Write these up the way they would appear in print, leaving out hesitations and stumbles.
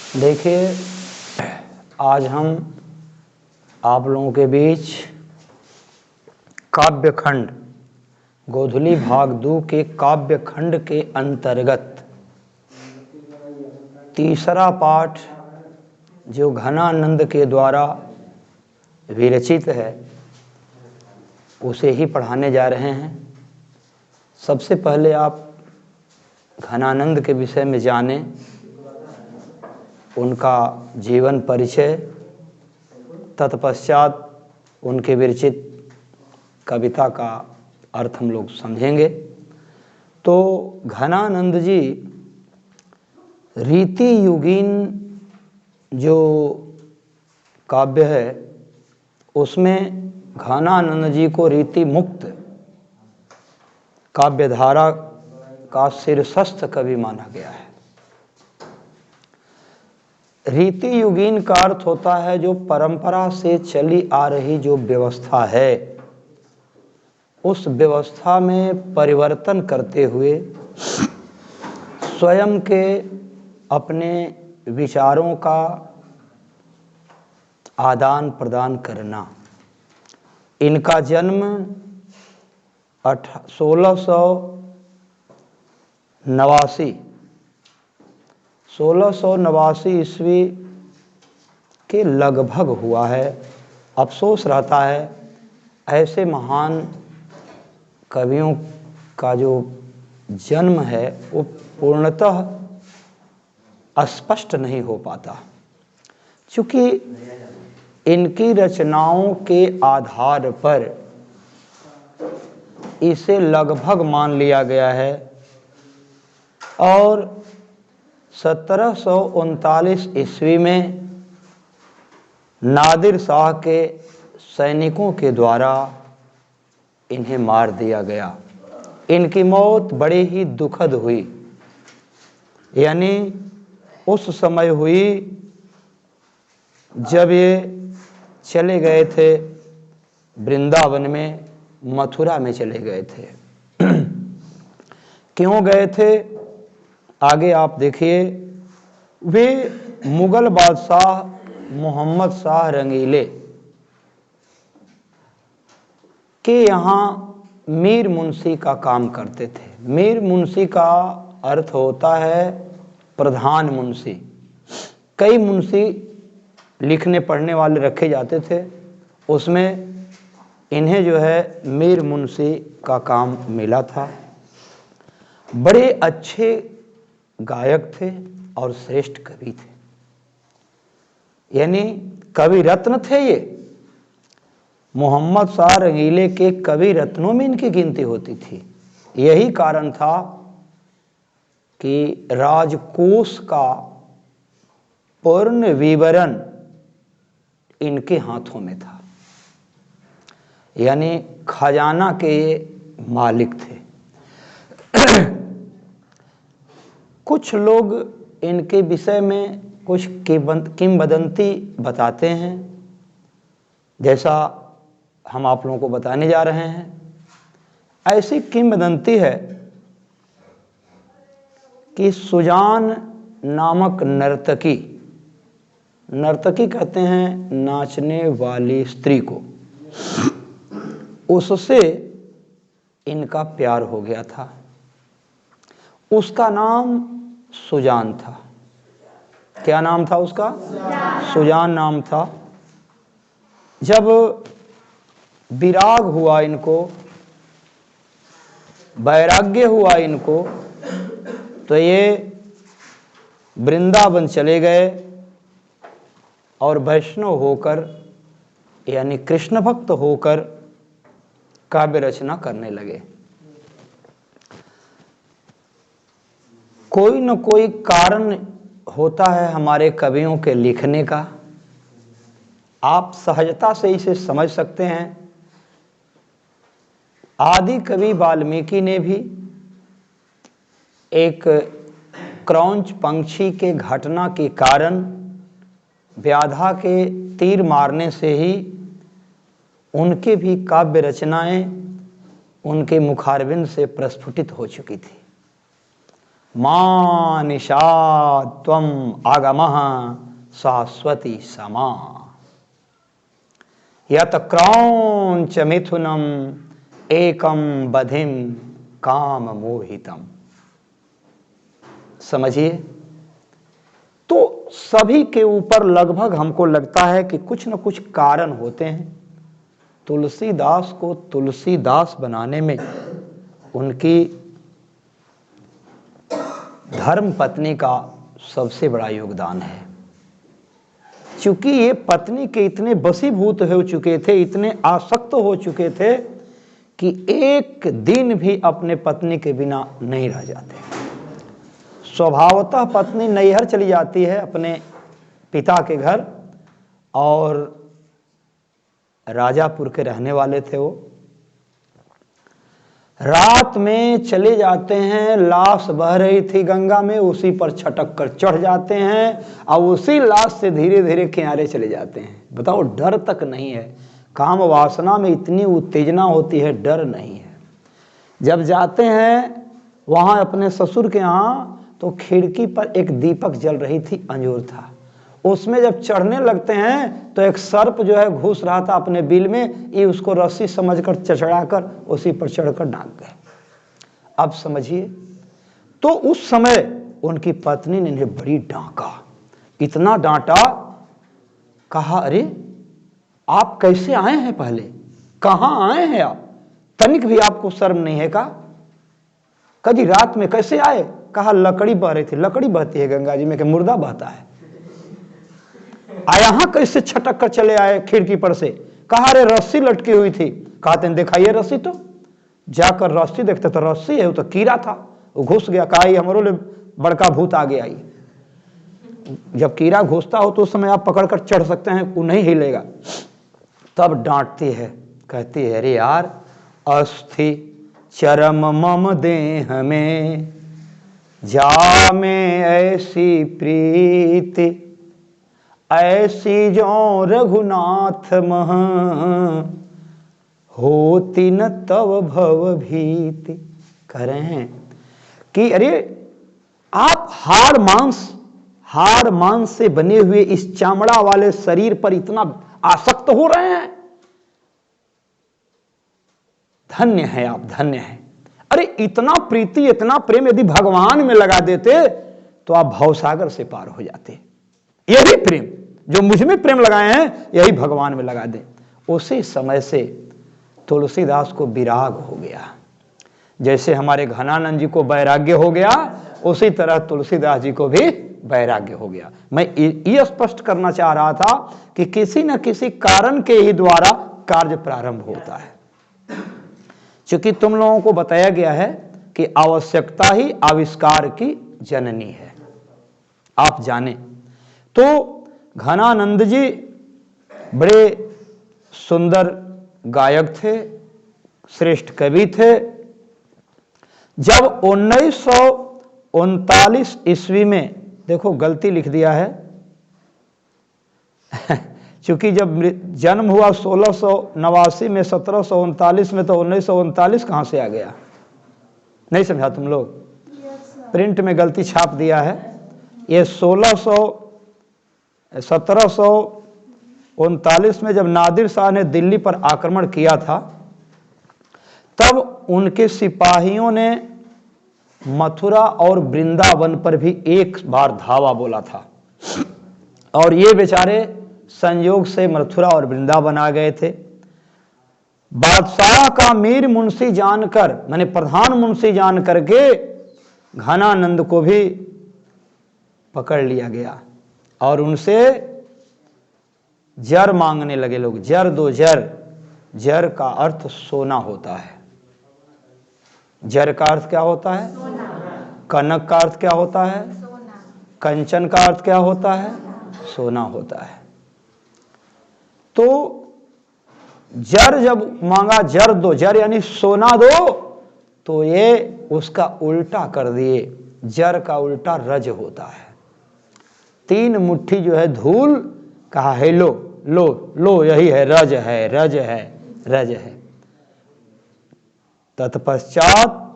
देखिए, आज हम आप लोगों के बीच काव्यखंड गोधुली भाग 2 के काव्यखंड के अंतर्गत तीसरा पाठ जो घनानंद के द्वारा विरचित है उसे ही पढ़ाने जा रहे हैं। सबसे पहले आप घनानंद के विषय में जानें, उनका जीवन परिचय, तत्पश्चात उनके विरचित कविता का अर्थ हम लोग समझेंगे। तो घनानंद जी रीति युगीन जो काव्य है उसमें घनानंद जी को रीति मुक्त काव्यधारा का शीर्षस्थ कवि माना गया है। रीति युगीन का अर्थ होता है जो परंपरा से चली आ रही जो व्यवस्था है उस व्यवस्था में परिवर्तन करते हुए स्वयं के अपने विचारों का आदान प्रदान करना। इनका जन्म 1689 ईस्वी के लगभग हुआ है। अफसोस रहता है ऐसे महान कवियों का जो जन्म है वो पूर्णतः स्पष्ट नहीं हो पाता, क्योंकि इनकी रचनाओं के आधार पर इसे लगभग मान लिया गया है और 1739 ईस्वी में नादिर शाह के सैनिकों के द्वारा इन्हें मार दिया गया। इनकी मौत बड़ी ही दुखद हुई, यानी उस समय हुई जब ये चले गए थे वृंदावन में, मथुरा में चले गए थे। क्यों गए थे आगे आप देखिए। वे मुगल बादशाह मोहम्मद शाह रंगीले के यहाँ मीर मुंशी का काम करते थे। मीर मुंशी का अर्थ होता है प्रधान मुंशी। कई मुंशी लिखने पढ़ने वाले रखे जाते थे, उसमें इन्हें जो है मीर मुंशी का काम मिला था। बड़े अच्छे गायक थे और श्रेष्ठ कवि थे, यानी कवि रत्न थे ये। मोहम्मद शाह रंगीले के कवि रत्नों में इनकी गिनती होती थी। यही कारण था कि राजकोष का पूर्ण विवरण इनके हाथों में था, यानी खजाना के ये मालिक थे। कुछ लोग इनके विषय में कुछ किंवदंती बताते हैं, जैसा हम आप लोगों को बताने जा रहे हैं। ऐसी किंवदंती है कि सुजान नामक नर्तकी कहते हैं नाचने वाली स्त्री को, उससे इनका प्यार हो गया था। उसका नाम सुजान था। क्या नाम था उसका? सुजान नाम था। जब विराग हुआ इनको, वैराग्य हुआ इनको, तो ये वृंदावन चले गए और वैष्णव होकर यानी कृष्ण भक्त होकर काव्य रचना करने लगे। कोई न कोई कारण होता है हमारे कवियों के लिखने का। आप सहजता से इसे समझ सकते हैं। आदि कवि वाल्मीकि ने भी एक क्रौंच पंछी के घटना के कारण व्याधा के तीर मारने से ही उनके भी काव्य रचनाएं उनके मुखारविंद से प्रस्फुटित हो चुकी थी। मां निशा त्वम आगमः शाश्वती समा यत क्रौंच मिथुनम एकम बधिम काम मोहितम। समझिए, तो सभी के ऊपर लगभग हमको लगता है कि कुछ न कुछ कारण होते हैं। तुलसीदास को तुलसीदास बनाने में उनकी धर्म पत्नी का सबसे बड़ा योगदान है। चूंकि ये पत्नी के इतने वशीभूत हो चुके थे, इतने आसक्त हो चुके थे कि एक दिन भी अपने पत्नी के बिना नहीं रह जाते। स्वभावतः पत्नी नैहर चली जाती है अपने पिता के घर, और राजापुर के रहने वाले थे वो। रात में चले जाते हैं, लाश बह रही थी गंगा में, उसी पर छटक कर चढ़ जाते हैं और उसी लाश से धीरे धीरे किनारे चले जाते हैं। बताओ, डर तक नहीं है। काम वासना में इतनी उत्तेजना होती है, डर नहीं है। जब जाते हैं वहां अपने ससुर के यहाँ, तो खिड़की पर एक दीपक जल रही थी, अंजूर था। उसमें जब चढ़ने लगते हैं तो एक सर्प जो है घुस रहा था अपने बिल में, ये उसको रस्सी समझकर चचड़ाकर उसी पर चढ़कर डांग गए। अब समझिए, तो उस समय उनकी पत्नी ने इन्हें बड़ी डांका, इतना डांटा, कहा अरे आप कैसे आए हैं, पहले कहां आए हैं आप, तनिक भी आपको शर्म नहीं है का? कभी रात में कैसे आए? कहा लकड़ी बह रही थी। लकड़ी बहती है गंगा जी में कि मुर्दा बहता है? यहां कैसे छटक कर चले आए खिड़की पर से? कहा अरे रस्सी लटकी हुई थी। कहते दिखाइए रस्सी। तो जाकर रस्सी देखते तो रस्सी है, वो तो कीड़ा था, वो घुस गया। कहा हमरो ले बड़का भूत आ गया। जब कीड़ा घुसता हो तो उस समय आप पकड़कर चढ़ सकते हैं, वो नहीं हिलेगा। तब डांटती है, कहती है अरे यार, अस्थि चरम मम देह में जा में ऐसी प्रीति, ऐसी जो रघुनाथ मह होती न तव भव भीति। कह रहे हैं कि अरे आप हाड़ मांस से बने हुए इस चामड़ा वाले शरीर पर इतना आसक्त हो रहे हैं। धन्य है आप, धन्य है। अरे इतना प्रीति, इतना प्रेम यदि भगवान में लगा देते तो आप भवसागर से पार हो जाते। यही प्रेम जो मुझ में प्रेम लगाए हैं, यही भगवान में लगा दे। उसी समय से तुलसीदास को विराग हो गया। जैसे हमारे घनानंद जी को वैराग्य हो गया, उसी तरह तुलसीदास जी को भी वैराग्य हो गया। मैं ये स्पष्ट करना चाह रहा था कि किसी न किसी कारण के ही द्वारा कार्य प्रारंभ होता है। क्योंकि तुम लोगों को बताया गया है कि आवश्यकता ही आविष्कार की जननी है, आप जाने। तो घनानंद जी बड़े सुंदर गायक थे, श्रेष्ठ कवि थे। जब 1939 ईस्वी में, देखो गलती लिख दिया है क्योंकि जब जन्म हुआ 1689 में, 1739 में, तो 1939 कहां से आ गया? नहीं समझा तुम लोग? प्रिंट में गलती छाप दिया है। ये 1739 में जब नादिर शाह ने दिल्ली पर आक्रमण किया था, तब उनके सिपाहियों ने मथुरा और वृंदावन पर भी एक बार धावा बोला था, और ये बेचारे संयोग से मथुरा और वृंदावन आ गए थे। बादशाह का मीर मुंशी जानकर, माने प्रधान मुंशी जान करके घनानंद को भी पकड़ लिया गया और उनसे जर मांगने लगे लोग। जर दो जर। जर का अर्थ सोना होता है। जर का अर्थ क्या होता है? कनक का अर्थ क्या होता है? कंचन का अर्थ क्या होता है? सोना होता है। तो जर जब मांगा, जर दो, जर यानी सोना दो, तो ये उसका उल्टा कर दिए। जर का उल्टा रज होता है। 3 मुट्ठी जो है धूल, कहा है लो लो लो, यही है रज है, रज है, रज है। तत्पश्चात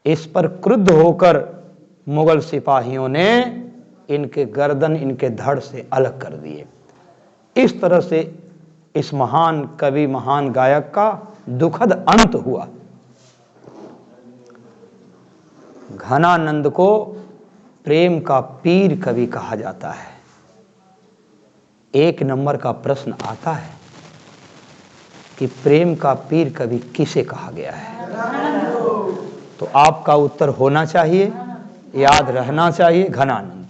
इस पर क्रुद्ध होकर मुगल सिपाहियों ने इनके गर्दन, इनके धड़ से अलग कर दिए। इस तरह से इस महान कवि, महान गायक का दुखद अंत हुआ। घनानंद को प्रेम का पीर कवि कहा जाता है। एक नंबर का प्रश्न आता है कि प्रेम का पीर कवि किसे कहा गया है? तो आपका उत्तर होना चाहिए, याद रहना चाहिए, घनानंद।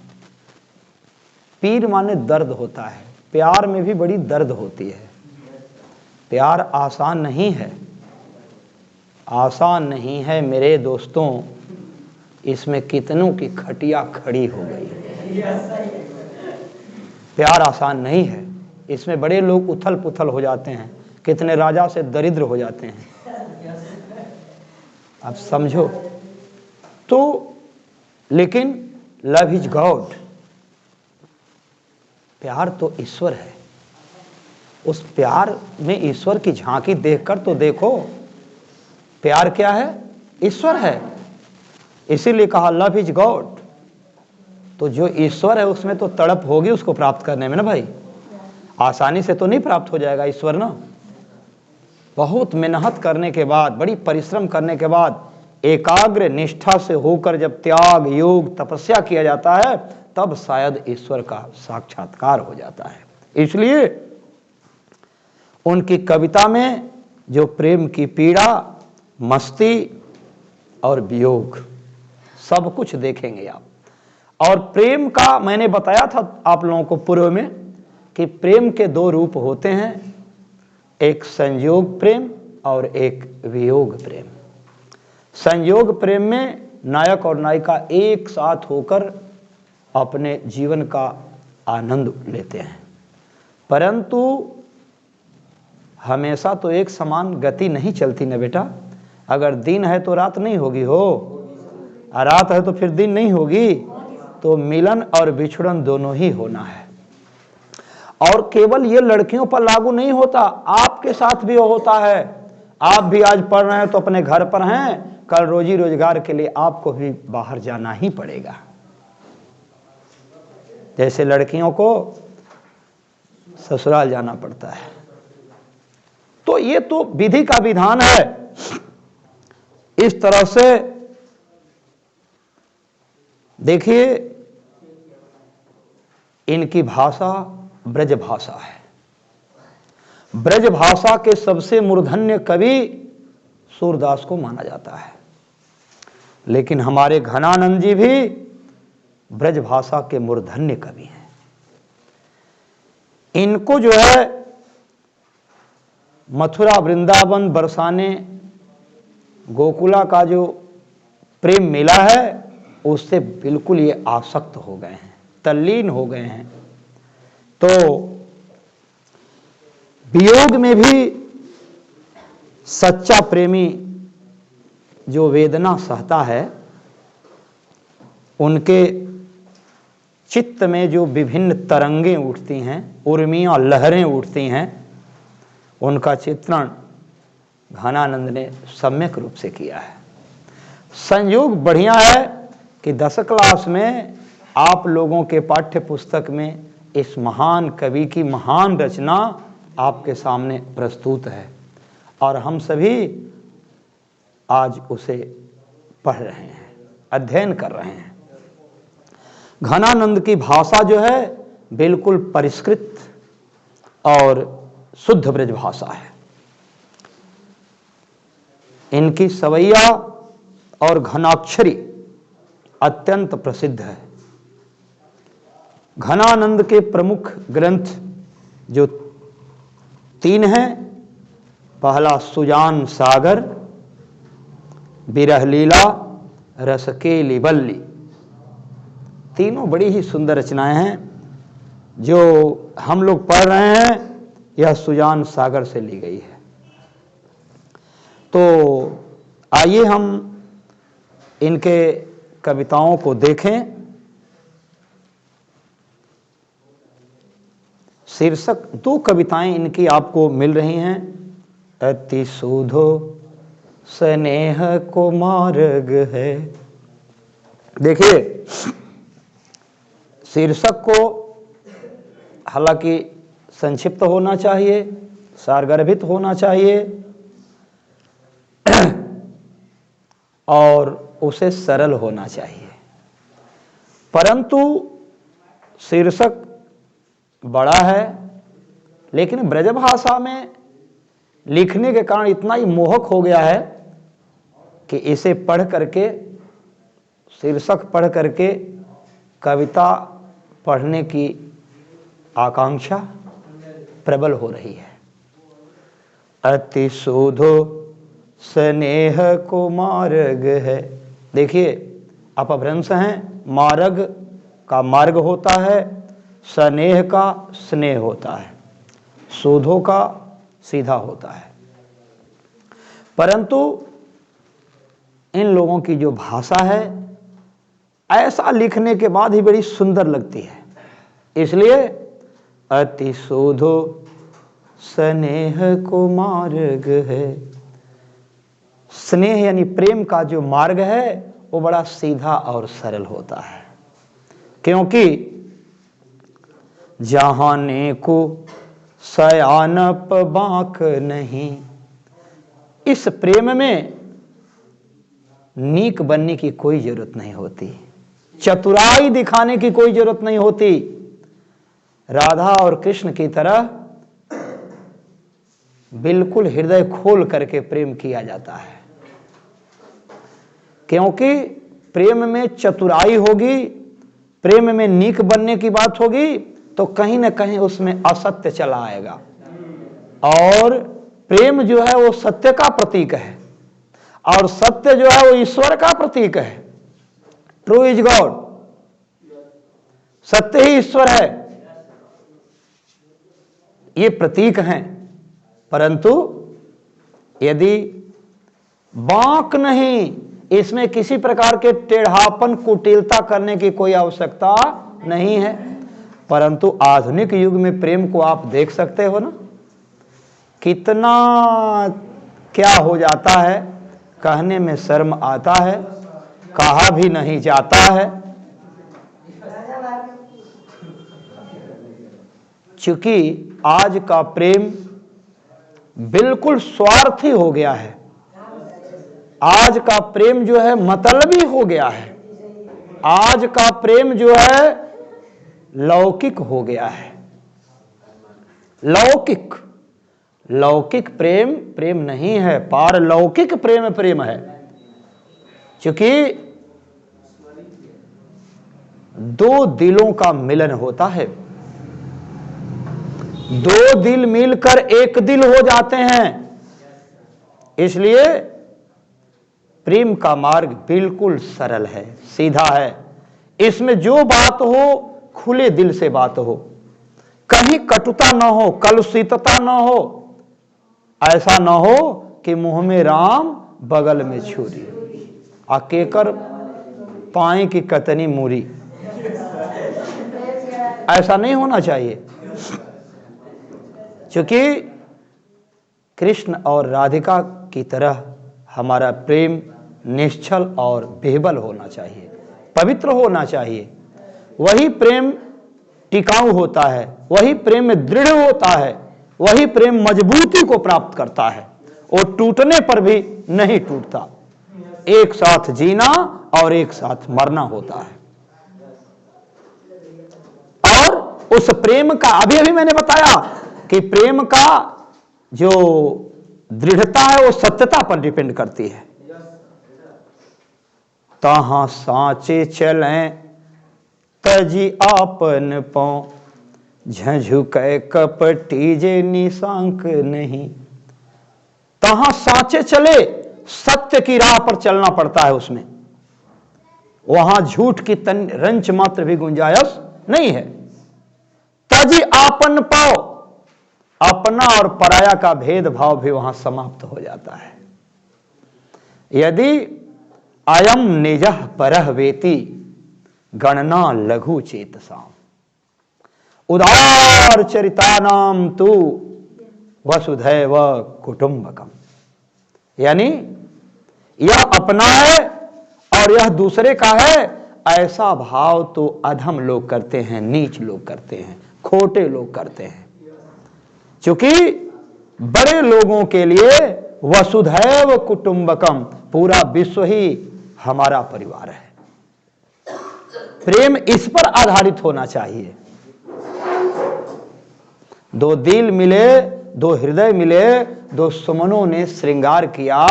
पीर माने दर्द होता है, प्यार में भी बड़ी दर्द होती है। प्यार आसान नहीं है, आसान नहीं है मेरे दोस्तों। इसमें कितनों की खटिया खड़ी हो गई। प्यार आसान नहीं है, इसमें बड़े लोग उथल पुथल हो जाते हैं, कितने राजा से दरिद्र हो जाते हैं। अब समझो तो, लेकिन लव इज गॉड, प्यार तो ईश्वर है। उस प्यार में ईश्वर की झांकी देखकर तो देखो, प्यार क्या है? ईश्वर है। इसीलिए कहा लव इज गॉड। तो जो ईश्वर है उसमें तो तड़प होगी उसको प्राप्त करने में ना भाई, आसानी से तो नहीं प्राप्त हो जाएगा ईश्वर ना। बहुत मेहनत करने के बाद, बड़ी परिश्रम करने के बाद, एकाग्र निष्ठा से होकर जब त्याग, योग, तपस्या किया जाता है, तब शायद ईश्वर का साक्षात्कार हो जाता है। इसलिए उनकी कविता में जो प्रेम की पीड़ा, मस्ती और वियोग, सब कुछ देखेंगे आप। और प्रेम का मैंने बताया था आप लोगों को पूर्व में कि प्रेम के दो रूप होते हैं, एक संयोग प्रेम और एक वियोग प्रेम। संयोग प्रेम में नायक और नायिका एक साथ होकर अपने जीवन का आनंद लेते हैं, परंतु हमेशा तो एक समान गति नहीं चलती ना बेटा। अगर दिन है तो रात नहीं होगी हो, और रात है तो फिर दिन नहीं होगी। तो मिलन और बिछड़न दोनों ही होना है। और केवल ये लड़कियों पर लागू नहीं होता, आपके साथ भी होता है। आप भी आज पढ़ रहे हैं तो अपने घर पर हैं, कल रोजी रोजगार के लिए आपको भी बाहर जाना ही पड़ेगा। जैसे लड़कियों को ससुराल जाना पड़ता है, तो ये तो विधि का विधान है। इस तरह से देखिए, इनकी भाषा ब्रज भाषा है। ब्रज भाषा के सबसे मूर्धन्य कवि सूरदास को माना जाता है, लेकिन हमारे घनानंद जी भी ब्रज भाषा के मूर्धन्य कवि हैं। इनको जो है मथुरा, वृंदावन, बरसाने, गोकुला का जो प्रेम मिला है, उससे बिल्कुल ये आसक्त हो गए हैं, तल्लीन हो गए हैं। तो वियोग में भी सच्चा प्रेमी जो वेदना सहता है, उनके चित्त में जो विभिन्न तरंगें उठती हैं, उर्मियां, लहरें उठती हैं, उनका चित्रण घनानंद ने सम्यक रूप से किया है। संयोग बढ़िया है कि 10 क्लास में आप लोगों के पाठ्य पुस्तक में इस महान कवि की महान रचना आपके सामने प्रस्तुत है, और हम सभी आज उसे पढ़ रहे हैं, अध्ययन कर रहे हैं। घनानंद की भाषा जो है बिल्कुल परिष्कृत और शुद्ध ब्रज भाषा है। इनकी सवैया और घनाक्षरी अत्यंत प्रसिद्ध है। घनानंद के प्रमुख ग्रंथ जो 3 हैं, पहला सुजान सागर, विरह लीला, रसकेली वल्ली, तीनों बड़ी ही सुंदर रचनाएं हैं। जो हम लोग पढ़ रहे हैं यह सुजान सागर से ली गई है। तो आइए हम इनके कविताओं को देखें। शीर्षक 2 कविताएं इनकी आपको मिल रही हैं। अति सुधो स्नेह को मार्ग है, देखिए, शीर्षक को हालांकि संक्षिप्त होना चाहिए, सारगर्भित होना चाहिए और उसे सरल होना चाहिए, परंतु शीर्षक बड़ा है, लेकिन ब्रजभाषा में लिखने के कारण इतना ही मोहक हो गया है कि इसे पढ़ करके, शीर्षक पढ़ करके कविता पढ़ने की आकांक्षा प्रबल हो रही है। अति शोधो स्नेह को मार्ग है। देखिए, अपभ्रंश हैं, मार्ग का मार्ग होता है, स्नेह का स्नेह होता है, शोधो का सीधा होता है। परंतु इन लोगों की जो भाषा है ऐसा लिखने के बाद ही बड़ी सुंदर लगती है, इसलिए अति शोधो स्नेह को मार्ग है। स्नेह यानी प्रेम का जो मार्ग है वो बड़ा सीधा और सरल होता है, क्योंकि जहाने को सयानप बांक नहीं। इस प्रेम में नीक बनने की कोई जरूरत नहीं होती, चतुराई दिखाने की कोई जरूरत नहीं होती। राधा और कृष्ण की तरह बिल्कुल हृदय खोल करके प्रेम किया जाता है, क्योंकि प्रेम में चतुराई होगी, प्रेम में नीक बनने की बात होगी तो कहीं ना कहीं उसमें असत्य चला आएगा। और प्रेम जो है वो सत्य का प्रतीक है, और सत्य जो है वो ईश्वर का प्रतीक है। ट्रू इज गॉड, सत्य ही ईश्वर है, ये प्रतीक हैं। परंतु यदि बांक नहीं, इसमें किसी प्रकार के टेढ़ापन कुटिलता करने की कोई आवश्यकता नहीं है। परंतु आधुनिक युग में प्रेम को आप देख सकते हो ना, कितना क्या हो जाता है, कहने में शर्म आता है, कहा भी नहीं जाता है। चूंकि आज का प्रेम बिल्कुल स्वार्थी हो गया है, आज का प्रेम जो है मतलबी हो गया है, आज का प्रेम जो है लौकिक हो गया है। लौकिक, लौकिक प्रेम प्रेम नहीं है, पारलौकिक प्रेम प्रेम है। क्योंकि दो दिलों का मिलन होता है, दो दिल मिलकर एक दिल हो जाते हैं, इसलिए प्रेम का मार्ग बिल्कुल सरल है, सीधा है। इसमें जो बात हो खुले दिल से बात हो, कहीं कटुता ना हो, कलुषितता ना हो, ऐसा ना हो कि मुंह में राम बगल में छुरी, केकर पाए की कतनी मूरी, ऐसा नहीं होना चाहिए। क्योंकि कृष्ण और राधिका की तरह हमारा प्रेम निश्चल और बेहबल होना चाहिए, पवित्र होना चाहिए। वही प्रेम टिकाऊ होता है, वही प्रेम में दृढ़ होता है, वही प्रेम मजबूती को प्राप्त करता है, और टूटने पर भी नहीं टूटता। एक साथ जीना और एक साथ मरना होता है। और उस प्रेम का अभी मैंने बताया कि प्रेम का जो दृढ़ता है वो सत्यता पर डिपेंड करती है। तहां सांचे चलें तजी आपन पांव, झझुकै कपटी जे निशांक नहीं। तहां सांचे चले, सत्य की राह पर चलना पड़ता है, उसमें वहां झूठ की रंच मात्र भी गुंजाइश नहीं है। तजी आपन पाओ, अपना और पराया का भेदभाव भी वहां समाप्त हो जाता है। यदि अयम निजः परः वेति गणना लघु चेतसाम, उदार चरितानाम तु वसुधैव कुटुंबकम। यानी यह अपना है और यह दूसरे का है, ऐसा भाव तो अधम लोग करते हैं, नीच लोग करते हैं, खोटे लोग करते हैं। क्योंकि बड़े लोगों के लिए वसुधैव कुटुंबकम, पूरा विश्व ही हमारा परिवार है। प्रेम इस पर आधारित होना चाहिए। दो दिल मिले, दो हृदय मिले, दो सुमनों ने श्रृंगार किया,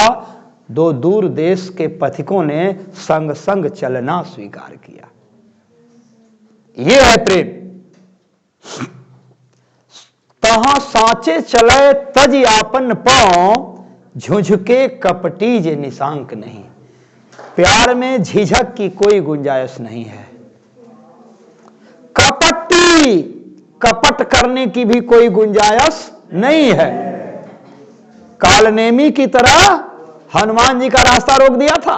दो दूर देश के पथिकों ने संग संग चलना स्वीकार किया। यह है प्रेम। तहां सांचे चले तज आपन पांव, झुझके कपटी जे निशांक नहीं। प्यार में झिझक की कोई गुंजाइश नहीं है। कपटी, कपट करने की भी कोई गुंजाइश नहीं है। कालनेमी की तरह हनुमान जी का रास्ता रोक दिया था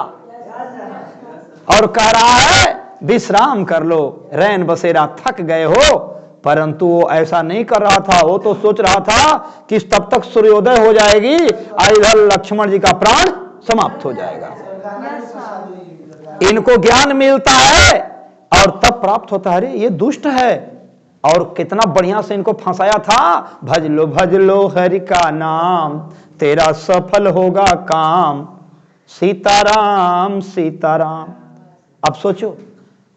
और कह रहा है विश्राम कर लो, रैन बसेरा थक गए हो। परंतु वो ऐसा नहीं कर रहा था। वो तो सोच रहा था कि तब तक सूर्योदय हो जाएगी और इधर लक्ष्मण जी का प्राण समाप्त हो जाएगा। इनको ज्ञान मिलता है और तब प्राप्त होता है, अरे ये दुष्ट है, और कितना बढ़िया से इनको फंसाया था। भज लो हरि का नाम, तेरा सफल होगा काम, सीताराम सीताराम। अब सोचो,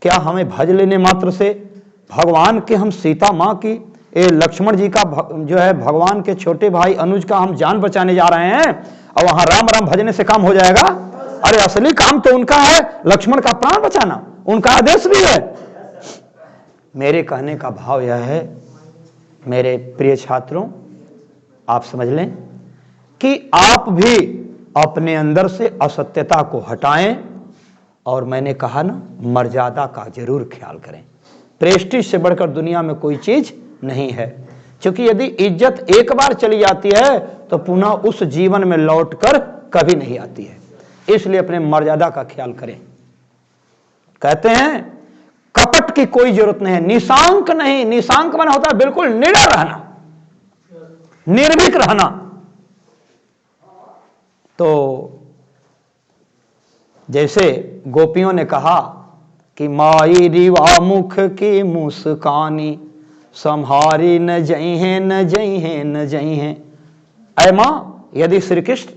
क्या हमें भज लेने मात्र से भगवान के, हम सीता माँ की, ये लक्ष्मण जी का जो है भगवान के छोटे भाई अनुज का हम जान बचाने जा रहे हैं और वहां राम राम भजने से काम हो जाएगा? अरे असली काम तो उनका है, लक्ष्मण का प्राण बचाना, उनका आदेश भी है। मेरे कहने का भाव यह है मेरे प्रिय छात्रों, आप समझ लें कि आप भी अपने अंदर से असत्यता को हटाएं और मैंने कहा ना, मर्यादा का जरूर ख्याल करें। प्रेस्टीज से बढ़कर दुनिया में कोई चीज नहीं है, क्योंकि यदि इज्जत एक बार चली जाती है तो पुनः उस जीवन में लौटकर कभी नहीं आती है। इसलिए अपने मर्यादा का ख्याल करें। कहते हैं कपट की कोई जरूरत नहीं है, निशांक नहीं। निशांक माना होता है बिल्कुल निडर रहना, निर्भीक रहना। तो जैसे गोपियों ने कहा कि माई रिवा मुख की मुस्कानी, संहारी न जई हैं न जई हैं न जई हैं। ऐ मां, यदि श्री कृष्ण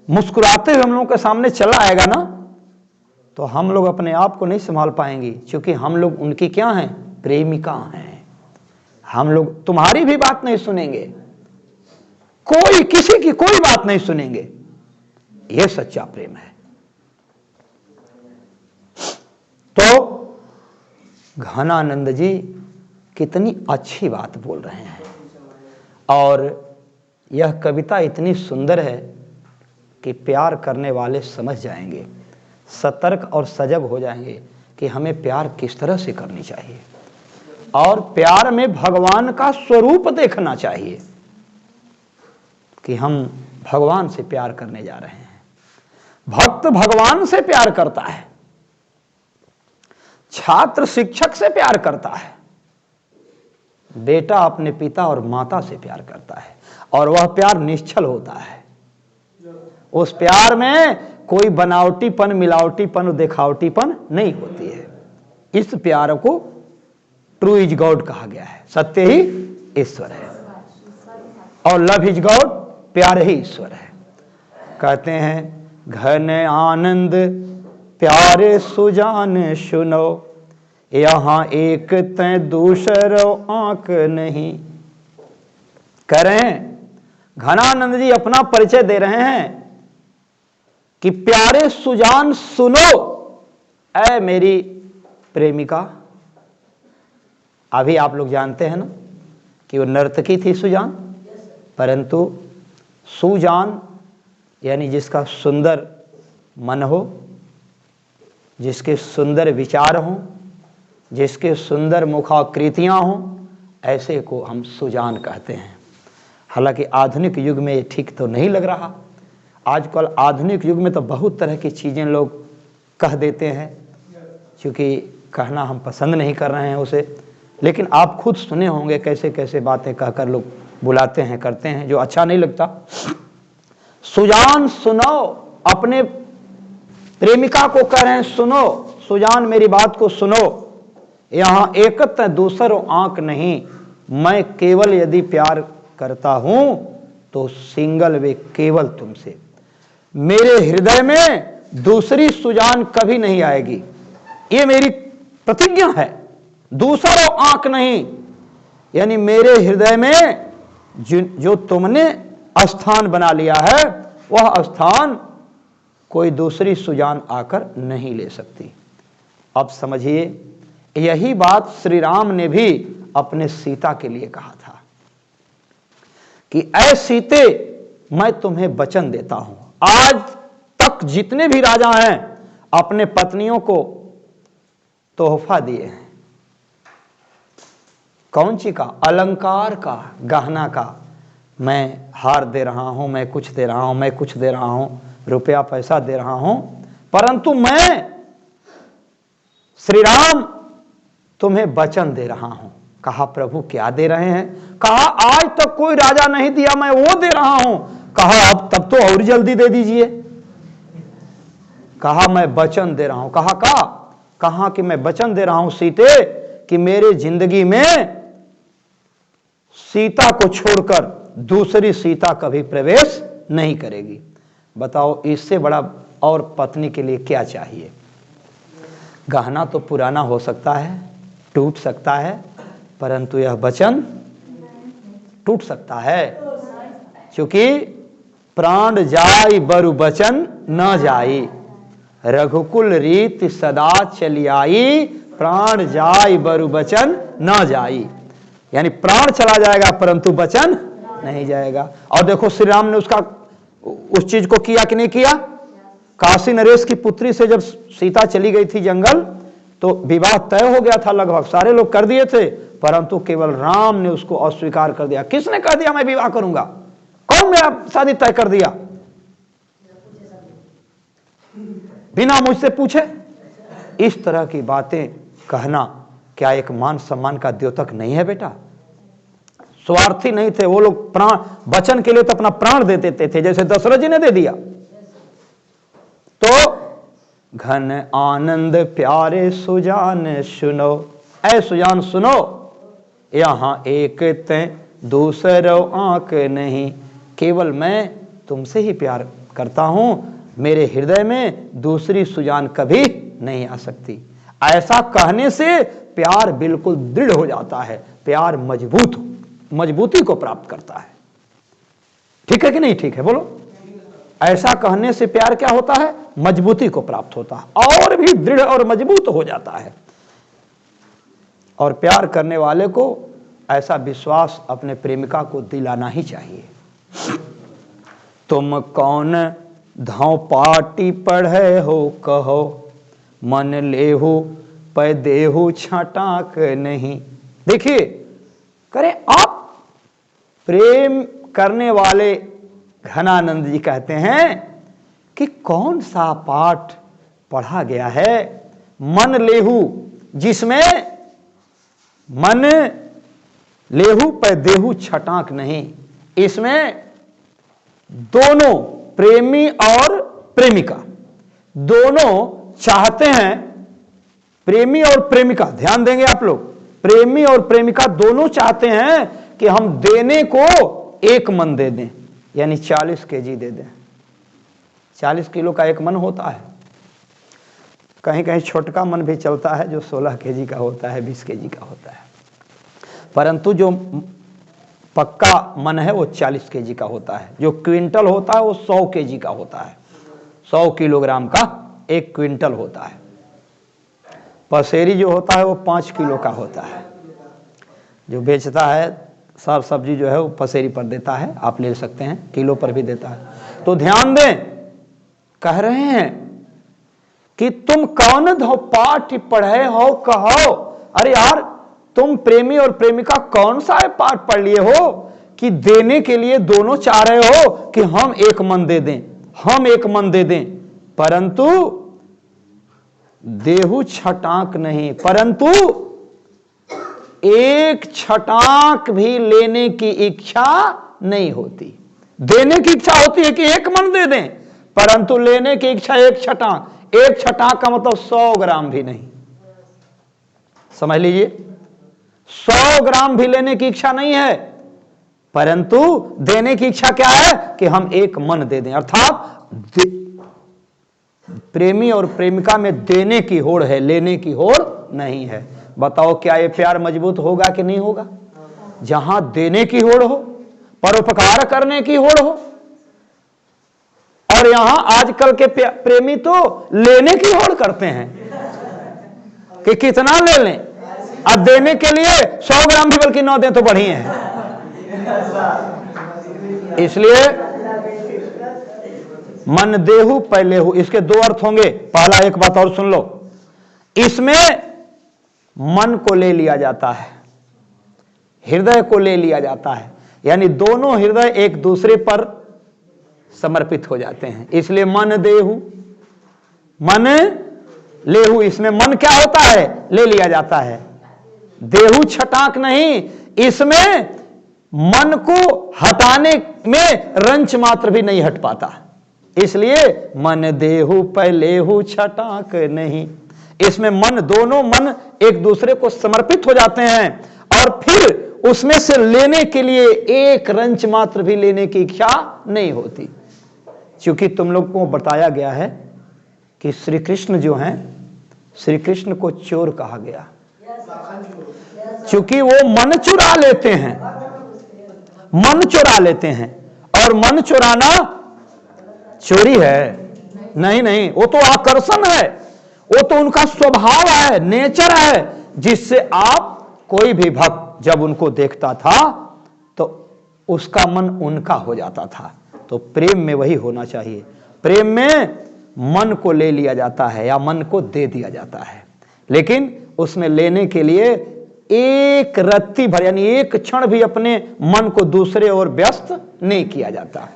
मुस्कुराते हुए हम लोगों के सामने चला आएगा ना, तो हम लोग अपने आप को नहीं संभाल पाएंगे, क्योंकि हम लोग उनकी क्या हैं? प्रेमिका हैं। हम लोग तुम्हारी भी बात नहीं सुनेंगे, कोई किसी की कोई बात नहीं सुनेंगे। यह सच्चा प्रेम है। तो घनानंद जी कितनी अच्छी बात बोल रहे हैं, और यह कविता इतनी सुंदर है कि प्यार करने वाले समझ जाएंगे, सतर्क और सजग हो जाएंगे कि हमें प्यार किस तरह से करनी चाहिए, और प्यार में भगवान का स्वरूप देखना चाहिए कि हम भगवान से प्यार करने जा रहे हैं। भक्त भगवान से प्यार करता है, छात्र शिक्षक से प्यार करता है, बेटा अपने पिता और माता से प्यार करता है, और वह प्यार निश्चल होता है। उस प्यार में कोई बनावटीपन, मिलावटीपन, दिखावटीपन नहीं होती है। इस प्यार को ट्रू इज गॉड कहा गया है, सत्य ही ईश्वर है, और लव इज गॉड, प्यार ही ईश्वर है। कहते हैं घन आनंद प्यारे सुजान सुनो, यहां एक तय दूसरो आंख नहीं। कह रहे हैं घनानंद जी अपना परिचय दे रहे हैं कि प्यारे सुजान सुनो, ऐ मेरी प्रेमिका। अभी आप लोग जानते हैं ना कि वो नर्तकी थी सुजान, परंतु सुजान यानी जिसका सुंदर मन हो, जिसके सुंदर विचार हों, जिसके सुंदर मुखाकृतियां हों, ऐसे को हम सुजान कहते हैं। हालांकि आधुनिक युग में ये ठीक तो नहीं लग रहा। आजकल आधुनिक युग में तो बहुत तरह की चीज़ें लोग कह देते हैं, क्योंकि कहना हम पसंद नहीं कर रहे हैं उसे। लेकिन आप खुद सुने होंगे कैसे कैसे बातें कहकर लोग बुलाते हैं, करते हैं, जो अच्छा नहीं लगता। सुजान सुनो, अपने प्रेमिका को कह रहे हैं सुनो, सुजान मेरी बात को सुनो, यहां एकत्र दूसरो आंक नहीं, मैं केवल यदि प्यार करता हूं तो सिंगल वे केवल तुमसे, मेरे हृदय में दूसरी सुजान कभी नहीं आएगी, ये मेरी प्रतिज्ञा है। दूसरो आंक नहीं, यानी मेरे हृदय में जो तुमने स्थान बना लिया है वह स्थान कोई दूसरी सुजान आकर नहीं ले सकती। अब समझिए, यही बात श्री राम ने भी अपने सीता के लिए कहा था कि ऐ सीते, मैं तुम्हें वचन देता हूं। आज तक जितने भी राजा हैं अपने पत्नियों को तोहफा दिए हैं, कौन सी का? अलंकार का, गहना का। मैं हार दे रहा हूं, मैं कुछ दे रहा हूं, मैं कुछ दे रहा हूं, रुपया पैसा दे रहा हूं, परंतु मैं श्री राम तुम्हें वचन दे रहा हूं। कहा प्रभु क्या दे रहे हैं? कहा आज तक कोई राजा नहीं दिया, मैं वो दे रहा हूं। कहा अब तब तो और जल्दी दे दीजिए। कहा मैं वचन दे रहा हूं। कहा कि मैं वचन दे रहा हूं सीते कि मेरे जिंदगी में सीता को छोड़कर दूसरी सीता कभी प्रवेश नहीं करेगी। बताओ इससे बड़ा और पत्नी के लिए क्या चाहिए? गहना तो पुराना हो सकता है, टूट सकता है, परंतु यह वचन टूट सकता है, क्योंकि प्राण जाई बरु वचन न जाई, रघुकुल रीति सदा चली आई, प्राण जाई बरु वचन न जाई। यानी प्राण चला जाएगा परंतु वचन नहीं जाएगा। और देखो श्री राम ने उस चीज को किया कि नहीं किया? काशी नरेश की पुत्री से जब सीता चली गई थी जंगल, तो विवाह तय हो गया था, लगभग सारे लोग कर दिए थे, परंतु केवल राम ने उसको अस्वीकार कर दिया। किसने कह दिया मैं विवाह करूंगा? कौन मेरा शादी तय कर दिया? बिना मुझसे पूछे। इस तरह की बातें कहना क्या एक मान सम्मान का द्योतक नहीं है बेटा? स्वार्थी नहीं थे वो लोग, प्राण वचन के लिए तो अपना प्राण दे देते थे, जैसे दशरथ जी ने दे दिया। तो घन आनंद प्यारे सुजान सुनो, ऐ सुजान सुनो, यहां एक तय दूसरो आंक नहीं, केवल मैं तुमसे ही प्यार करता हूं, मेरे हृदय में दूसरी सुजान कभी नहीं आ सकती। ऐसा कहने से प्यार बिल्कुल दृढ़ हो जाता है, प्यार मजबूती को प्राप्त करता है। ठीक है कि नहीं? ठीक है, बोलो। ऐसा कहने से प्यार क्या होता है? मजबूती को प्राप्त होता है, और भी दृढ़ और मजबूत हो जाता है। और प्यार करने वाले को ऐसा विश्वास अपने प्रेमिका को दिलाना ही चाहिए। तुम कौन धौ पाटी पढ़े हो कहो, मन लेहु पै देहु छटाक नहीं। देखिए, करे आप प्रेम करने वाले घनानंद जी कहते हैं कि कौन सा पाठ पढ़ा गया है, मन लेहु, जिसमें मन लेहु पै देहु छटाक नहीं। इसमें दोनों प्रेमी और प्रेमिका दोनों चाहते हैं, प्रेमी और प्रेमिका, ध्यान देंगे आप लोग, प्रेमी और प्रेमिका दोनों चाहते हैं कि हम देने को एक मन दे दें, यानी 40 केजी दे दें। 40 किलो का एक मन होता है, कहीं कहीं छोटका मन भी चलता है जो 16 केजी का होता है, 20 केजी का होता है, परंतु जो पक्का मन है वो 40 केजी का होता है। जो क्विंटल होता है वो 100 केजी का होता है, 100 किलोग्राम का एक क्विंटल होता है। पसेरी जो होता है वो 5 किलो का होता है। जो बेचता है साग सब्जी जो है वो पसेरी पर देता है, आप ले सकते हैं, किलो पर भी देता है। तो ध्यान दें, कह रहे हैं कि तुम कौन धो पाठ पढ़े हो कहो। अरे यार, तुम प्रेमी और प्रेमिका कौन सा पाठ पढ़ लिए हो कि देने के लिए दोनों चाह रहे हो कि हम एक मन दे दें, हम एक मन दे दें, परंतु देहु छटाक नहीं, परंतु एक छटाक भी लेने की इच्छा नहीं होती। देने की इच्छा होती है कि एक मन दे दें, परंतु लेने की इच्छा एक छटाक, एक छटाक का मतलब 100 ग्राम भी नहीं, समझ लीजिए 100 ग्राम भी लेने की इच्छा नहीं है, परंतु देने की इच्छा क्या है कि हम एक मन दे दें। अर्थात प्रेमी और प्रेमिका में देने की होड़ है, लेने की होड़ नहीं है। बताओ क्या ये प्यार मजबूत होगा कि नहीं होगा? जहां देने की होड़ हो, परोपकार करने की होड़ हो, और यहां आजकल के प्रेमी तो लेने की होड़ करते हैं कि कितना ले लें, अब देने के लिए 100 ग्राम भी बल्कि 9 दें तो बढ़िया है। इसलिए मन देहु पहलेहु, इसके दो अर्थ होंगे। पहला, एक बात और सुन लो, इसमें मन को ले लिया जाता है, हृदय को ले लिया जाता है, यानी दोनों हृदय एक दूसरे पर समर्पित हो जाते हैं। इसलिए मन देहु मन लेहु, इसमें मन क्या होता है? ले लिया जाता है। देहु छटाक नहीं, इसमें मन को हटाने में रंच मात्र भी नहीं हट पाता, इसलिए मन देहु पहलेहु छटाक नहीं। इसमें मन, दोनों मन एक दूसरे को समर्पित हो जाते हैं और फिर उसमें से लेने के लिए एक रंच मात्र भी लेने की इच्छा नहीं होती। क्योंकि तुम लोग को बताया गया है कि श्री कृष्ण जो हैं, श्री कृष्ण को चोर कहा गया, क्योंकि वो मन चुरा लेते हैं, मन चुरा लेते हैं। और मन चुराना चोरी है नहीं, नहीं, वो तो आकर्षण है, वो तो उनका स्वभाव है, नेचर है, जिससे आप कोई भी भक्त जब उनको देखता था तो उसका मन उनका हो जाता था। तो प्रेम में वही होना चाहिए। प्रेम में मन को ले लिया जाता है या मन को दे दिया जाता है, लेकिन उसमें लेने के लिए एक रत्ती भर यानी एक क्षण भी अपने मन को दूसरे ओर व्यस्त नहीं किया जाता।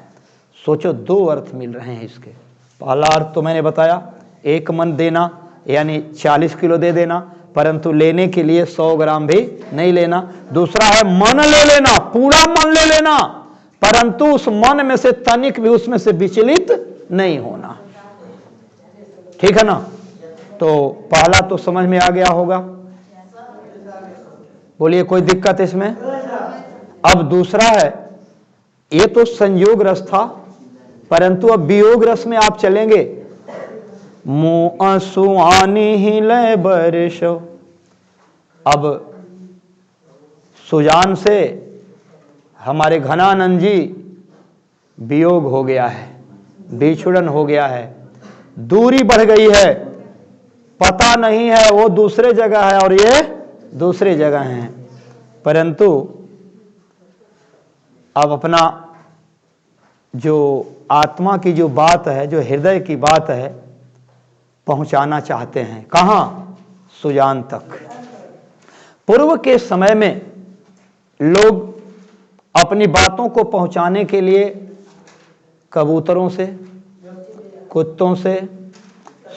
सोचो, दो अर्थ मिल रहे हैं इसके। पहला अर्थ तो मैंने बताया, एक मन देना यानी 40 किलो दे देना, परंतु लेने के लिए 100 ग्राम भी नहीं लेना। दूसरा है मन ले लेना, पूरा मन ले लेना, परंतु उस मन में से तनिक भी उसमें से विचलित नहीं होना। ठीक है ना? तो पहला तो समझ में आ गया होगा, बोलिए कोई दिक्कत इसमें? अब दूसरा है, ये तो संयोग रस था, परंतु अब वियोग रस में आप चलेंगे। मुँह सुआनी ही ले बरसो। अब सुजान से हमारे घनानंद जी वियोग हो गया है, बिछुड़न हो गया है, दूरी बढ़ गई है, पता नहीं है वो दूसरे जगह है और ये दूसरे जगह हैं, परंतु अब अपना जो आत्मा की जो बात है, जो हृदय की बात है, पहुंचाना चाहते हैं। कहां? सुजान तक। पूर्व के समय में लोग अपनी बातों को पहुंचाने के लिए कबूतरों से, कुत्तों से,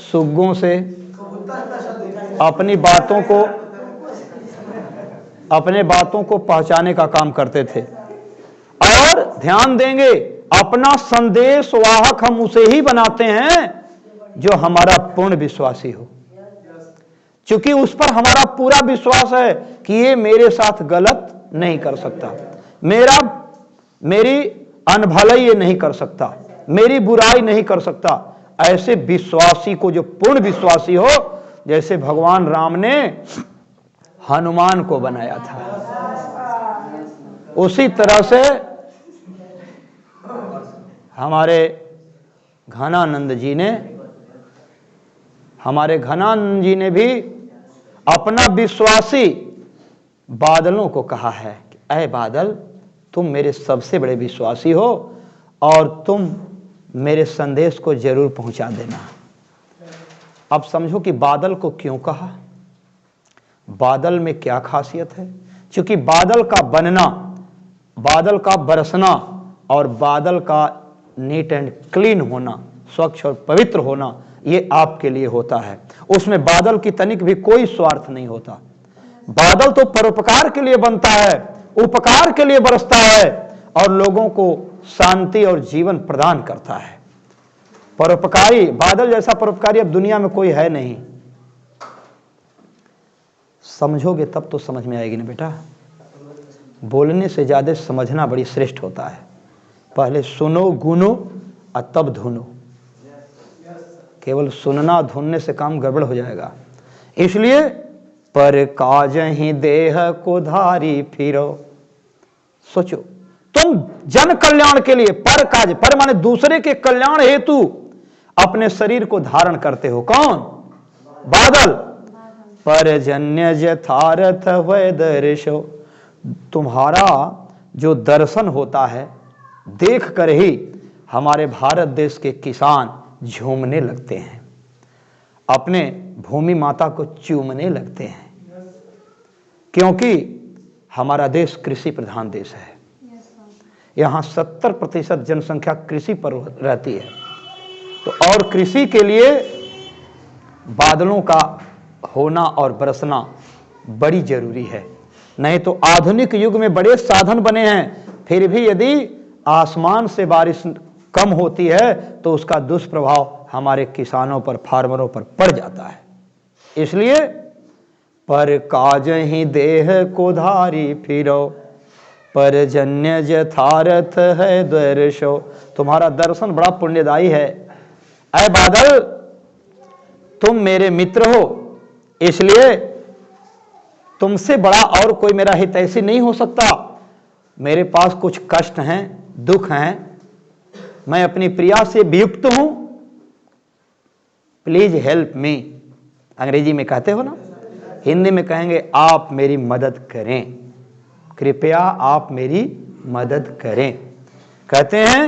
सुग्गों से अपनी बातों को पहुंचाने का काम करते थे। और ध्यान देंगे, अपना संदेश वाहक हम उसे ही बनाते हैं जो हमारा पूर्ण विश्वासी हो, क्योंकि उस पर हमारा पूरा विश्वास है कि ये मेरे साथ गलत नहीं कर सकता, मेरी अनभलाई ये नहीं कर सकता, मेरी बुराई नहीं कर सकता। ऐसे विश्वासी को, जो पूर्ण विश्वासी हो, जैसे भगवान राम ने हनुमान को बनाया था, उसी तरह से हमारे घनानंद जी ने भी अपना विश्वासी बादलों को कहा है कि ऐ बादल, तुम मेरे सबसे बड़े विश्वासी हो और तुम मेरे संदेश को जरूर पहुंचा देना। अब समझो कि बादल को क्यों कहा, बादल में क्या खासियत है? क्योंकि बादल का बनना, बादल का बरसना और बादल का नीट एंड क्लीन होना, स्वच्छ और पवित्र होना, ये आपके लिए होता है। उसमें बादल की तनिक भी कोई स्वार्थ नहीं होता। बादल तो परोपकार के लिए बनता है, उपकार के लिए बरसता है और लोगों को शांति और जीवन प्रदान करता है। परोपकारी, बादल जैसा परोपकारी अब दुनिया में कोई है नहीं। समझोगे तब तो समझ में आएगी ना बेटा। बोलने से ज्यादा समझना बड़ी श्रेष्ठ होता है। पहले सुनो गुनो और तब धुनो। केवल सुनना धुनने से काम गड़बड़ हो जाएगा। इसलिए पर काज ही देह को धारी फिरो। सोचो, तुम जन कल्याण के लिए पर काज, पर माने दूसरे के कल्याण हेतु अपने शरीर को धारण करते हो। कौन? बादल। परजन्य यथार्थ वै दर्शो। तुम्हारा जो दर्शन होता है देख कर ही हमारे भारत देश के किसान झूमने लगते हैं, अपने भूमि माता को चूमने लगते हैं, क्योंकि हमारा देश कृषि प्रधान देश है। यहाँ 70% जनसंख्या कृषि पर रहती है। तो और कृषि के लिए बादलों का होना और बरसना बड़ी जरूरी है। नहीं तो आधुनिक युग में बड़े साधन बने हैं, फिर भी यदि आसमान से बारिश कम होती है तो उसका दुष्प्रभाव हमारे किसानों पर, फार्मरों पर पड़ जाता है। इसलिए पर काज ही देह को धारी फिरो, परजन्य यथार्थ है दर्शो। तुम्हारा दर्शन बड़ा पुण्यदायी है। ऐ बादल, तुम मेरे मित्र हो, इसलिए तुमसे बड़ा और कोई मेरा हितैषी नहीं हो सकता। मेरे पास कुछ कष्ट हैं, दुख हैं, मैं अपनी प्रिया से वियुक्त हूं, प्लीज हेल्प मी। अंग्रेजी में कहते हो ना, हिंदी में कहेंगे आप मेरी मदद करें, कृपया आप मेरी मदद करें। कहते हैं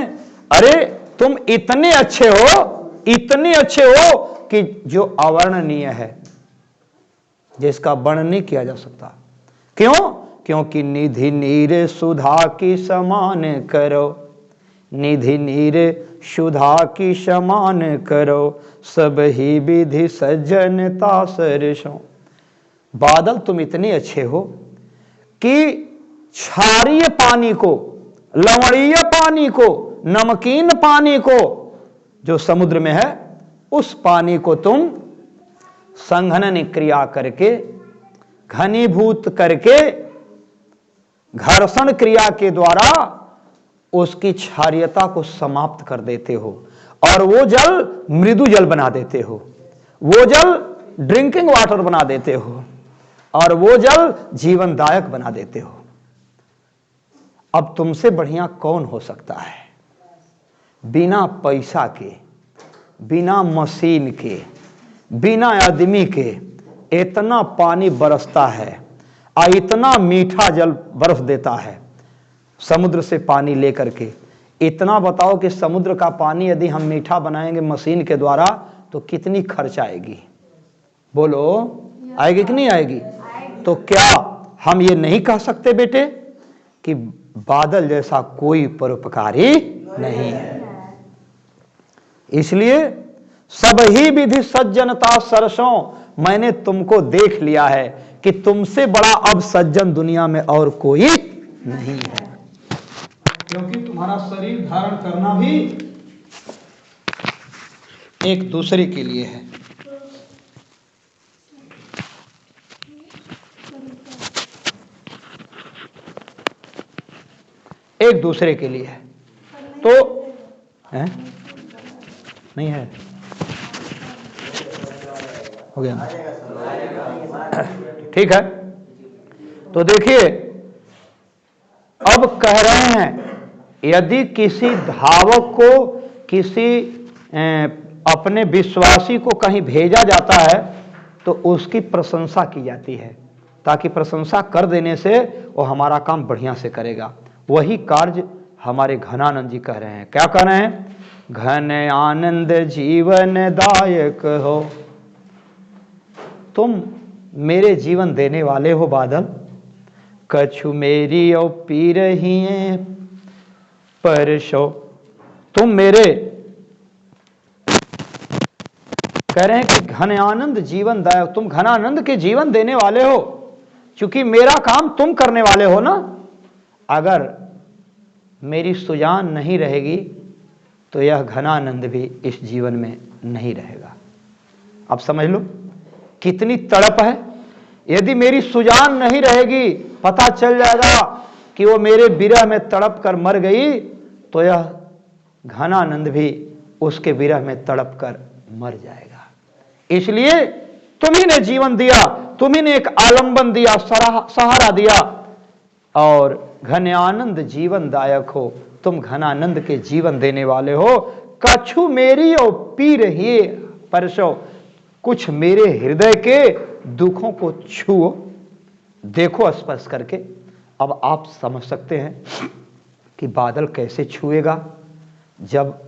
अरे तुम इतने अच्छे हो, इतने अच्छे हो कि जो अवर्णनीय है, जिसका वर्णन नहीं किया जा सकता। क्यों? क्योंकि निधि नीर सुधा की समान करो, निधि नीर सुधा की समान करो, सब ही विधि सज्जनता सरसों। बादल तुम इतने अच्छे हो कि क्षारीय पानी को, लवणीय पानी को, नमकीन पानी को जो समुद्र में है, उस पानी को तुम संघनन क्रिया करके, घनीभूत करके, घर्षण क्रिया के द्वारा उसकी क्षारीयता को समाप्त कर देते हो और वो जल मृदु जल बना देते हो, वो जल ड्रिंकिंग वाटर बना देते हो और वो जल जीवनदायक बना देते हो। अब तुमसे बढ़िया कौन हो सकता है? बिना पैसा के, बिना मशीन के, बिना आदमी के इतना पानी बरसता है और इतना मीठा जल बर्फ देता है समुद्र से पानी लेकर के। इतना बताओ कि समुद्र का पानी यदि हम मीठा बनाएंगे मशीन के द्वारा तो कितनी खर्च आएगी? बोलो, आएगी कि नहीं आएगी? तो क्या हम ये नहीं कह सकते बेटे कि बादल जैसा कोई परोपकारी नहीं है? इसलिए सब ही विधि सज्जनता सरसों, मैंने तुमको देख लिया है कि तुमसे बड़ा अब सज्जन दुनिया में और कोई नहीं है, क्योंकि तुम्हारा शरीर धारण करना भी एक दूसरे के लिए है। एक दूसरे के लिए है। तो है? नहीं है, हो गया ना? ठीक है। तो देखिए, अब कह रहे हैं यदि किसी धावक को, किसी अपने विश्वासी को कहीं भेजा जाता है तो उसकी प्रशंसा की जाती है, ताकि प्रशंसा कर देने से वो हमारा काम बढ़िया से करेगा। वही कार्य हमारे घनानंद जी कह रहे हैं। क्या कह रहे हैं? घन आनंद जीवन दायक हो, तुम मेरे जीवन देने वाले हो बादल। कछु मेरी और पी रही हैं परशो, तुम मेरे, कह रहे हैं कि घन आनंद जीवन दायक, तुम घनानंद के जीवन देने वाले हो, क्योंकि मेरा काम तुम करने वाले हो ना। अगर मेरी सुजान नहीं रहेगी तो यह घनानंद भी इस जीवन में नहीं रहेगा। अब समझ लो कितनी तड़प है। यदि मेरी सुजान नहीं रहेगी, पता चल जाएगा कि वो मेरे विरह में तड़प कर मर गई, तो यह घनानंद भी उसके विरह में तड़प कर मर जाएगा। इसलिए तुम्ही ने जीवन दिया, तुम्ही ने एक आलंबन दिया, सहारा दिया, और घनानंद जीवन दायक हो, तुम घनानंद के जीवन देने वाले हो। कछु मेरी और पी रही परसो, कुछ मेरे हृदय के दुखों को छुओ, देखो स्पर्श करके। अब आप समझ सकते हैं कि बादल कैसे छुएगा। जब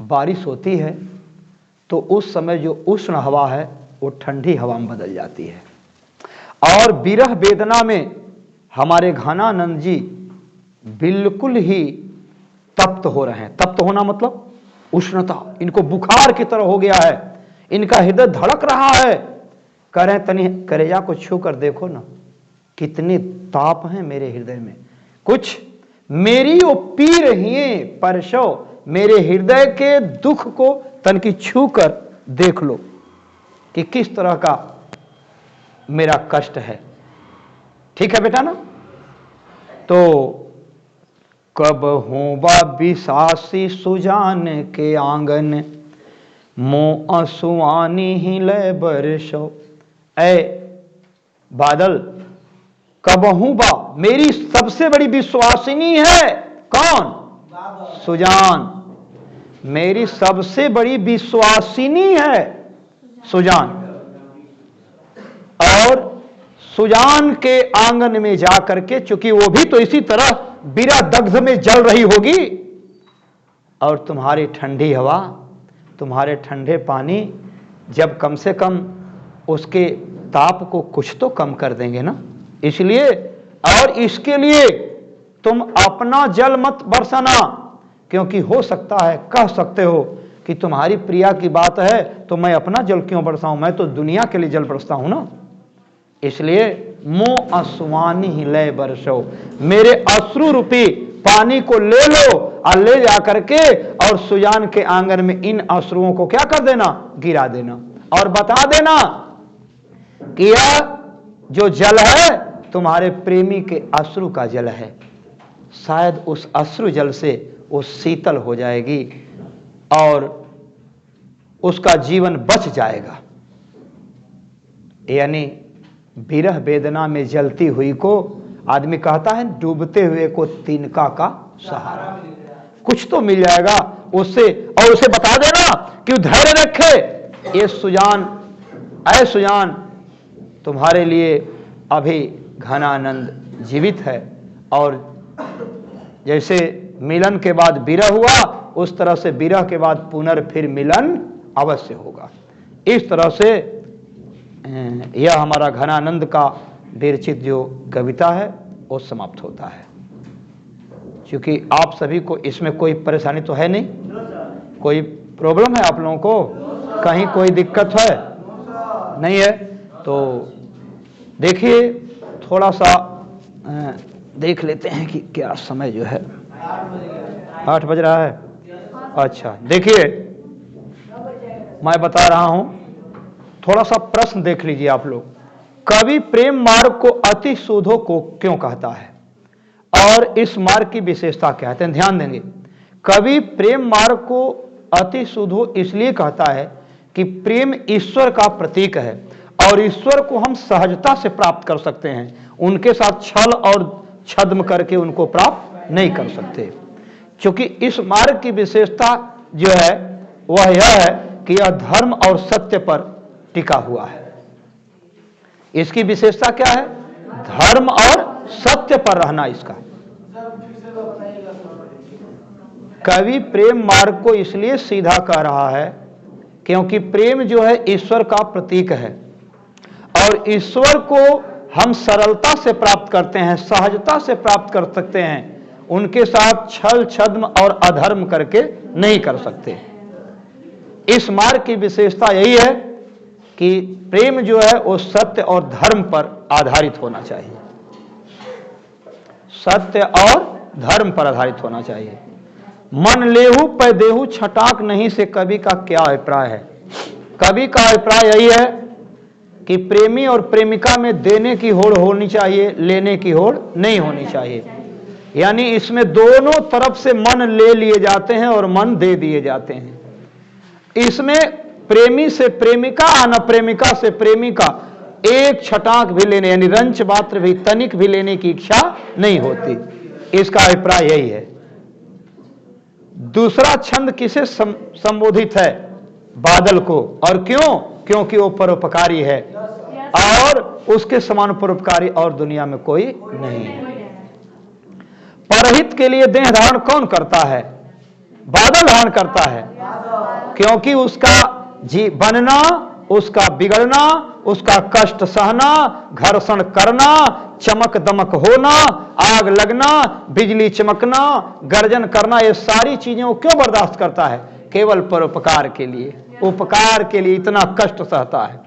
बारिश होती है तो उस समय जो उष्ण हवा है वो ठंडी हवा में बदल जाती है, और विरह वेदना में हमारे घनानंद जी बिल्कुल ही तप्त हो रहे हैं। तप्त होना मतलब उष्णता, इनको बुखार की तरह हो गया है, इनका हृदय धड़क रहा है। कह रहे तनी करेजा को छू कर देखो ना, कितनी ताप है मेरे हृदय में। कुछ मेरी ओ पी रही है परसो, मेरे हृदय के दुख को तन की छू कर देख लो कि किस तरह का मेरा कष्ट है। ठीक है बेटा ना। तो कब हूं बा बिसासी सुजान के आंगन, मोह आंसुआनी ही लय बरसो। ऐ बादल, कब हूं बा, मेरी सबसे बड़ी विश्वासिनी है कौन? सुजान। मेरी सबसे बड़ी विश्वासिनी है सुजान, और सुजान के आंगन में जाकर के, चूंकि वो भी तो इसी तरह बिरा दग्ध में जल रही होगी, और तुम्हारी ठंडी हवा, तुम्हारे ठंडे पानी जब कम से कम उसके ताप को कुछ तो कम कर देंगे ना। इसलिए, और इसके लिए तुम अपना जल मत बरसाना, क्योंकि हो सकता है, कह सकते हो कि तुम्हारी प्रिया की बात है तो मैं अपना जल क्यों बरसाऊं, मैं तो दुनिया के लिए जल बरसता हूं ना। इसलिए मोह आंसुआनी ही लय बरसो, मेरे अश्रु रूपी पानी को ले लो और ले जा करके और सुजान के आंगन में इन अश्रुओं को क्या कर देना, गिरा देना, और बता देना कि यह जो जल है तुम्हारे प्रेमी के अश्रु का जल है। शायद उस अश्रु जल से वो शीतल हो जाएगी और उसका जीवन बच जाएगा। यानी विरह वेदना में जलती हुई को आदमी कहता है डूबते हुए को तिनका का सहारा, कुछ तो मिल जाएगा उससे। और उसे बता देना कि धैर्य रखे, ये सुजान, ऐ सुजान, तुम्हारे लिए अभी घनानंद जीवित है, और जैसे मिलन के बाद विरह हुआ उस तरह से विरह के बाद पुनर्फिर मिलन अवश्य होगा। इस तरह से यह हमारा घनानंद का विरचित जो कविता है वो समाप्त होता है। क्योंकि आप सभी को इसमें कोई परेशानी तो है नहीं, कोई प्रॉब्लम है आप लोगों को, कहीं कोई दिक्कत है नहीं है? तो देखिए थोड़ा सा देख लेते हैं कि क्या समय जो है, 8 बज रहा है। अच्छा देखिए मैं बता रहा हूं, थोड़ा सा प्रश्न देख लीजिए आप लोग। कवि प्रेम मार्ग को अति सुधो को क्यों कहता है और इस मार्ग की विशेषता क्या है? ध्यान देंगे, कवि प्रेम मार्ग को अति सुधो इसलिए कहता है कि प्रेम ईश्वर का प्रतीक है और ईश्वर को हम सहजता से प्राप्त कर सकते हैं, उनके साथ छल और छद्म करके उनको प्राप्त नहीं कर सकते। क्योंकि इस मार्ग की विशेषता जो है वह यह है कि यह धर्म और सत्य पर टिका हुआ है। इसकी विशेषता क्या है? धर्म और सत्य पर रहना इसका। कवि प्रेम मार्ग को इसलिए सीधा कह रहा है क्योंकि प्रेम जो है ईश्वर का प्रतीक है और ईश्वर को हम सरलता से प्राप्त करते हैं, सहजता से प्राप्त कर सकते हैं, उनके साथ छल छद्म और अधर्म करके नहीं कर सकते। इस मार्ग की विशेषता यही है कि प्रेम जो है वो सत्य और धर्म पर आधारित होना चाहिए, सत्य और धर्म पर आधारित होना चाहिए। मन लेहू पै देहू छटाक नहीं से कवि का क्या अभिप्राय है? कवि का अभिप्राय यही है कि प्रेमी और प्रेमिका में देने की होड़ होनी चाहिए, लेने की होड़ नहीं होनी चाहिए। यानी इसमें दोनों तरफ से मन ले लिए जाते हैं और मन दे दिए जाते हैं। इसमें प्रेमी से प्रेमिका न प्रेमिका से प्रेमिका एक छटाक भी लेने यानी रंच मात्र भी तनिक भी लेने की इच्छा नहीं होती। इसका अभिप्राय यही है। दूसरा छंद किसे संबोधित है? बादल को। और क्यों? क्योंकि वो परोपकारी है और उसके समान परोपकारी और दुनिया में कोई नहीं है। परहित के लिए देह धारण कौन करता है? बादल धारण करता है, क्योंकि उसका जी बनना, उसका बिगड़ना, उसका कष्ट सहना, घर्षण करना, चमक दमक होना, आग लगना, बिजली चमकना, गर्जन करना, ये सारी चीजें वो क्यों बर्दाश्त करता है? केवल परोपकार के लिए, उपकार के लिए इतना कष्ट सहता है।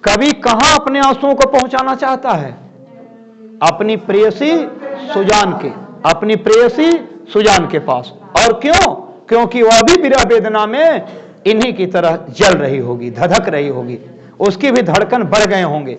कवि कहां अपने आंसुओं को पहुंचाना चाहता है? अपनी प्रेयसी सुजान के, अपनी प्रेयसी सुजान के पास। और क्यों? क्योंकि वह भी विरह वेदना में इन्हीं की तरह जल रही होगी, धधक रही होगी, उसकी भी धड़कन बढ़ गए होंगे।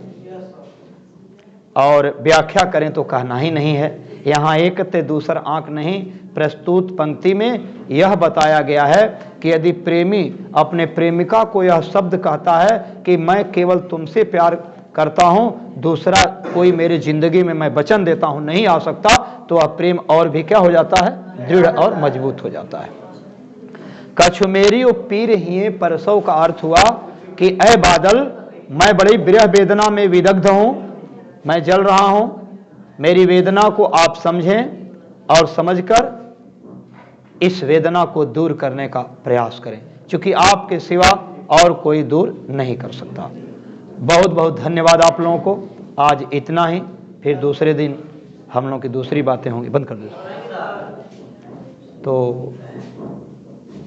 और व्याख्या करें तो कहना ही नहीं है। यहां एक ते दूसर आंख नहीं, प्रस्तुत पंक्ति में यह बताया गया है कि यदि प्रेमी अपने प्रेमिका को यह शब्द कहता है कि मैं केवल तुमसे प्यार करता हूं, दूसरा कोई मेरी जिंदगी में मैं वचन देता हूं नहीं आ सकता, तो वह प्रेम और भी क्या हो जाता है? दृढ़ और मजबूत हो जाता है। कछु मेरी ओ पीर हिए परसों का अर्थ हुआ कि ऐ बादल, मैं बड़ी विरह वेदना में विदग्ध हूं, मैं जल रहा हूं, मेरी वेदना को आप समझें और समझकर इस वेदना को दूर करने का प्रयास करें, क्योंकि आपके सिवा और कोई दूर नहीं कर सकता। बहुत बहुत धन्यवाद आप लोगों को। आज इतना ही, फिर दूसरे दिन हम लोगों की दूसरी बातें होंगी। बंद कर दो तो